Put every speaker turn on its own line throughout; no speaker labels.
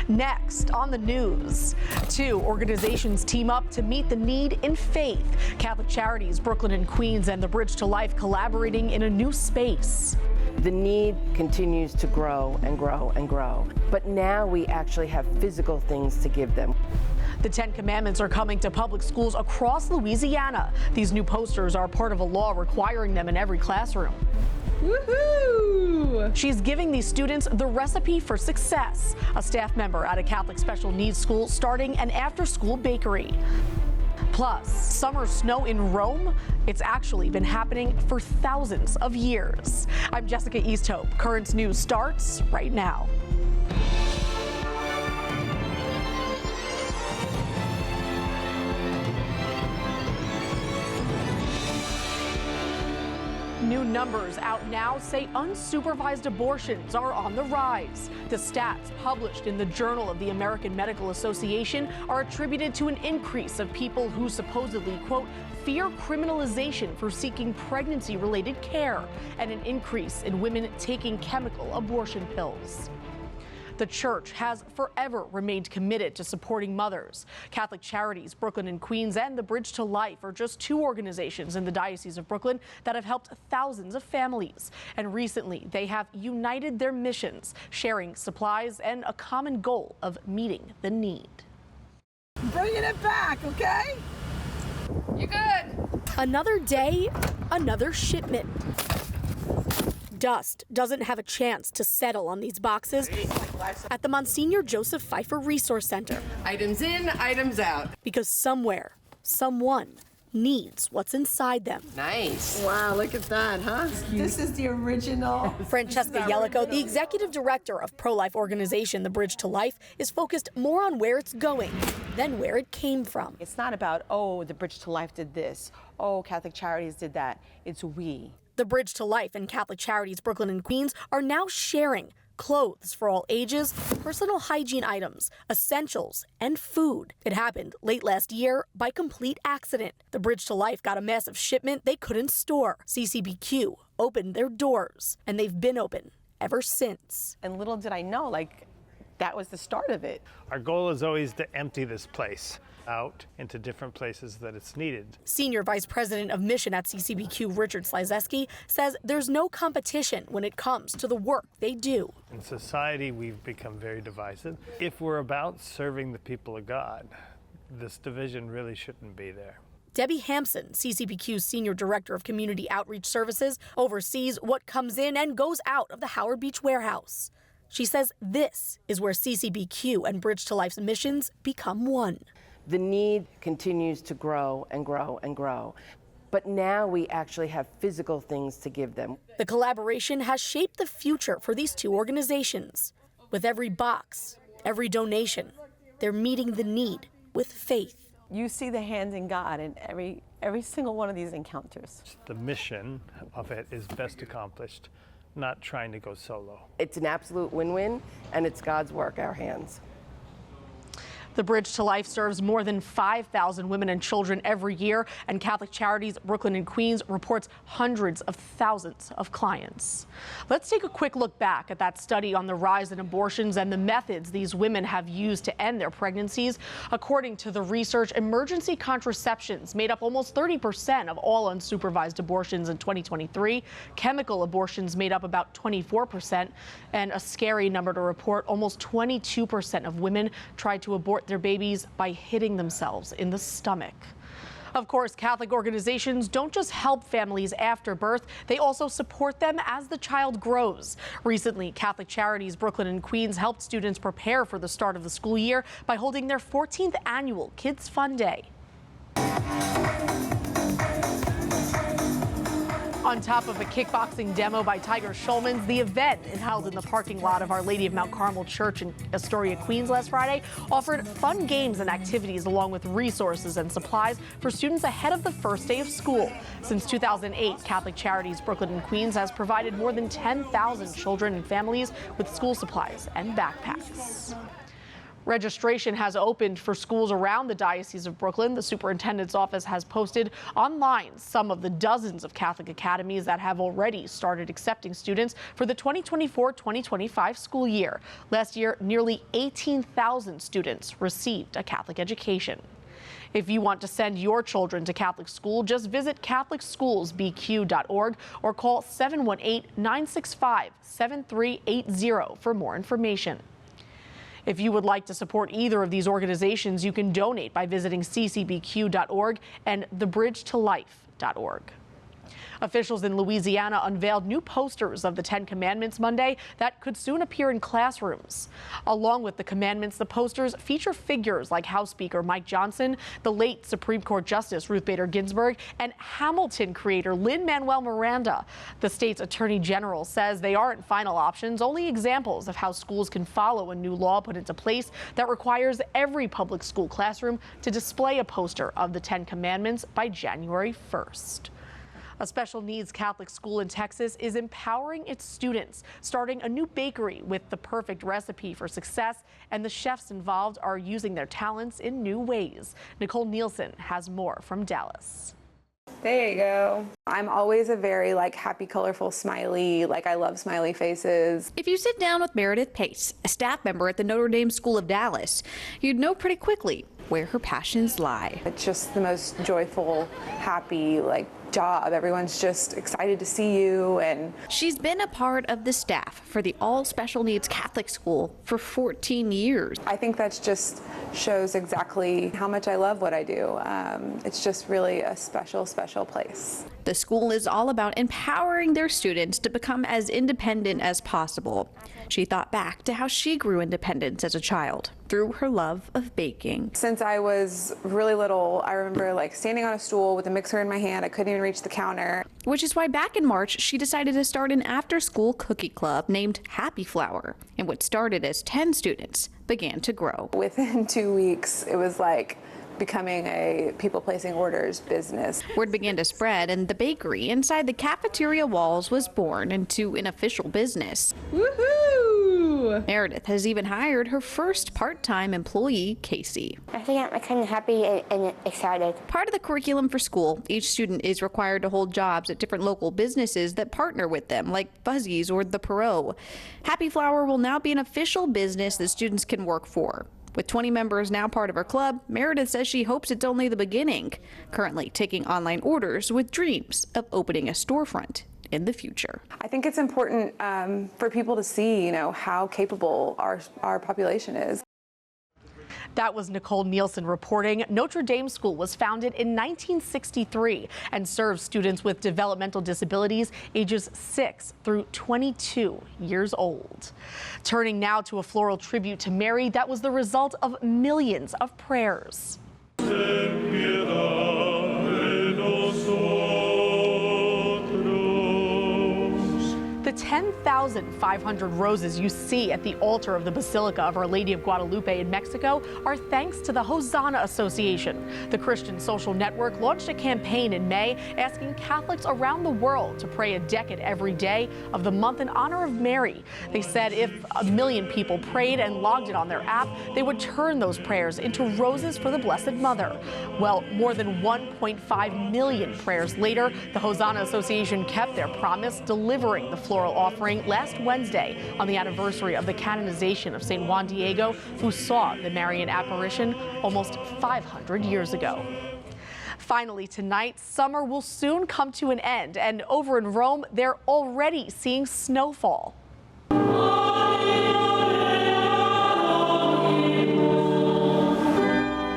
Next on the news, 2 organizations team up to meet the need in faith. Catholic Charities, Brooklyn and Queens, and The Bridge to Life collaborating in a new space.
The need continues to grow and grow and grow, but now we actually have physical things to give them.
The 10 Commandments are coming to public schools across Louisiana. These new posters are part of a law requiring them in every classroom.
Woohoo!
She's giving these students the recipe for success, a staff member at a Catholic special needs school starting an after-school bakery. Plus, summer snow in Rome, it's actually been happening for thousands of years. I'm Jessica Easthope. Currents News starts right now. New numbers out now say unsupervised abortions are on the rise. The stats published in the Journal of the American Medical Association are attributed to an increase of people who supposedly, quote, fear criminalization for seeking pregnancy-related care, and an increase in women taking chemical abortion pills. The church has forever remained committed to supporting mothers. Catholic Charities, Brooklyn and Queens, and The Bridge to Life are just 2 organizations in the Diocese of Brooklyn that have helped thousands of families. And recently, they have united their missions, sharing supplies and a common goal of meeting the need.
Bringing it back, okay?
You good?
Another day, another shipment. Dust doesn't have a chance to settle on these boxes at the Monsignor Joseph Pfeiffer Resource Center.
Items in, items out.
Because somewhere, someone needs what's inside them.
Nice.
Wow, look at that, huh? This is the original.
Francesca Jellicoe, the executive director of pro-life organization The Bridge to Life, is focused more on where it's going than where it came from.
It's not about, oh, The Bridge to Life did this, oh, Catholic Charities did that. It's we.
The Bridge to Life and Catholic Charities Brooklyn and Queens are now sharing clothes for all ages, personal hygiene items, essentials, and food. It happened late last year by complete accident. The Bridge to Life got a massive shipment they couldn't store. CCBQ opened their doors, and they've been open ever since.
And little did I know, that was the start of it.
Our goal is always to empty this place out into different places that it's needed.
Senior Vice President of Mission at CCBQ, Richard Slizeski, says there's no competition when it comes to the work they do.
In society, we've become very divisive. If we're about serving the people of God, this division really shouldn't be there.
Debbie Hampson, CCBQ's Senior Director of Community Outreach Services, oversees what comes in and goes out of the Howard Beach warehouse. She says this is where CCBQ and Bridge to Life's missions become one.
The need continues to grow and grow and grow, but now we actually have physical things to give them.
The collaboration has shaped the future for these 2 organizations. With every box, every donation, they're meeting the need with faith.
You see the hand in God in every single one of these encounters.
The mission of it is best accomplished, not trying to go solo.
It's an absolute win-win, and it's God's work, our hands.
The Bridge to Life serves more than 5,000 women and children every year, and Catholic Charities Brooklyn and Queens reports hundreds of thousands of clients. Let's take a quick look back at that study on the rise in abortions and the methods these women have used to end their pregnancies. According to the research, emergency contraceptions made up almost 30% of all unsupervised abortions in 2023. Chemical abortions made up about 24%, and a scary number to report, almost 22% of women tried to abort their babies by hitting themselves in the stomach. Of course, Catholic organizations don't just help families after birth, they also support them as the child grows. Recently, Catholic Charities Brooklyn and Queens helped students prepare for the start of the school year by holding their 14th annual Kids Fun Day. On top of a kickboxing demo by Tiger Schulman's, the event, held in the parking lot of Our Lady of Mount Carmel Church in Astoria, Queens last Friday, offered fun games and activities along with resources and supplies for students ahead of the first day of school. Since 2008, Catholic Charities Brooklyn and Queens has provided more than 10,000 children and families with school supplies and backpacks. Registration has opened for schools around the Diocese of Brooklyn. The superintendent's office has posted online some of the dozens of Catholic academies that have already started accepting students for the 2024-2025 school year. Last year, nearly 18,000 students received a Catholic education. If you want to send your children to Catholic school, just visit CatholicSchoolsBQ.org or call 718-965-7380 for more information. If you would like to support either of these organizations, you can donate by visiting ccbq.org and thebridgetolife.org. Officials in Louisiana unveiled new posters of the 10 Commandments Monday that could soon appear in classrooms. Along with the commandments, the posters feature figures like House Speaker Mike Johnson, the late Supreme Court Justice Ruth Bader Ginsburg, and Hamilton creator Lin-Manuel Miranda. The state's attorney general says they aren't final options, only examples of how schools can follow a new law put into place that requires every public school classroom to display a poster of the 10 Commandments by January 1st. A special needs Catholic school in Texas is empowering its students, starting a new bakery with the perfect recipe for success, and the chefs involved are using their talents in new ways. Nicole Nielsen has more from Dallas.
There you go. I'm always a very happy, colorful, smiley, I love smiley faces.
If you sit down with Meredith Pace, a staff member at the Notre Dame School of Dallas, you'd know pretty quickly where her passions lie.
It's just the most joyful, happy, job. Everyone's just excited to see you. And
she's been a part of the staff for the all special needs Catholic school for 14 years.
I think that just shows exactly how much I love what I do. It's just really a special, special place.
The school is all about empowering their students to become as independent as possible. She thought back to how she grew independence as a child through her love of baking.
Since I was really little, I remember standing on a stool with a mixer in my hand. I couldn't even reach the counter.
Which is why back in March, she decided to start an after-school cookie club named Happy Flower. And what started as 10 students began to grow.
Within 2 weeks, it was becoming a people placing orders business.
Word began to spread, and the bakery inside the cafeteria walls was born into an official business.
Woohoo!
Meredith has even hired her first part-time employee, Casey.
I think I'm kind of happy and excited.
Part of the curriculum for school, each student is required to hold jobs at different local businesses that partner with them, like Fuzzy's or the Perot. Happy Flower will now be an official business that students can work for. With 20 members now part of her club, Meredith says she hopes it's only the beginning, currently taking online orders with dreams of opening a storefront in the future.
I think it's important for people to see, how capable our population is.
That was Nicole Nielsen reporting. Notre Dame School was founded in 1963 and serves students with developmental disabilities ages 6 through 22 years old. Turning now to a floral tribute to Mary that was the result of millions of prayers. The 10,500 roses you see at the altar of the Basilica of Our Lady of Guadalupe in Mexico are thanks to the Hosanna Association. The Christian social network launched a campaign in May asking Catholics around the world to pray a decade every day of the month in honor of Mary. They said if 1 million people prayed and logged it on their app, they would turn those prayers into roses for the Blessed Mother. Well, more than 1.5 million prayers later, the Hosanna Association kept their promise, delivering the floral offering last Wednesday on the anniversary of the canonization of St. Juan Diego, who saw the Marian apparition almost 500 years ago. Finally tonight, summer will soon come to an end, and over in Rome, they're already seeing snowfall.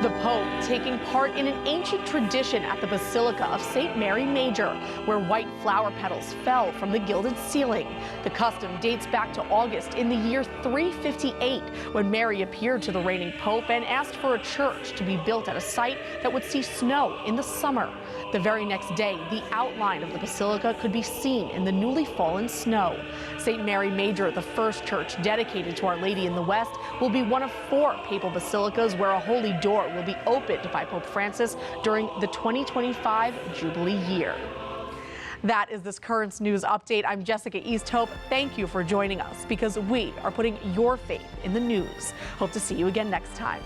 The Pope taking part in an ancient tradition at the Basilica of St. Mary Major, where white flower petals fell from the gilded ceiling. The custom dates back to August in the year 358, when Mary appeared to the reigning Pope and asked for a church to be built at a site that would see snow in the summer. The very next day, the outline of the basilica could be seen in the newly fallen snow. St. Mary Major, the first church dedicated to Our Lady in the West, will be one of 4 papal basilicas where a holy door will be opened by Pope Francis during the 2025 Jubilee year. That is this Currents News Update. I'm Jessica Easthope. Thank you for joining us because we are putting your faith in the news. Hope to see you again next time.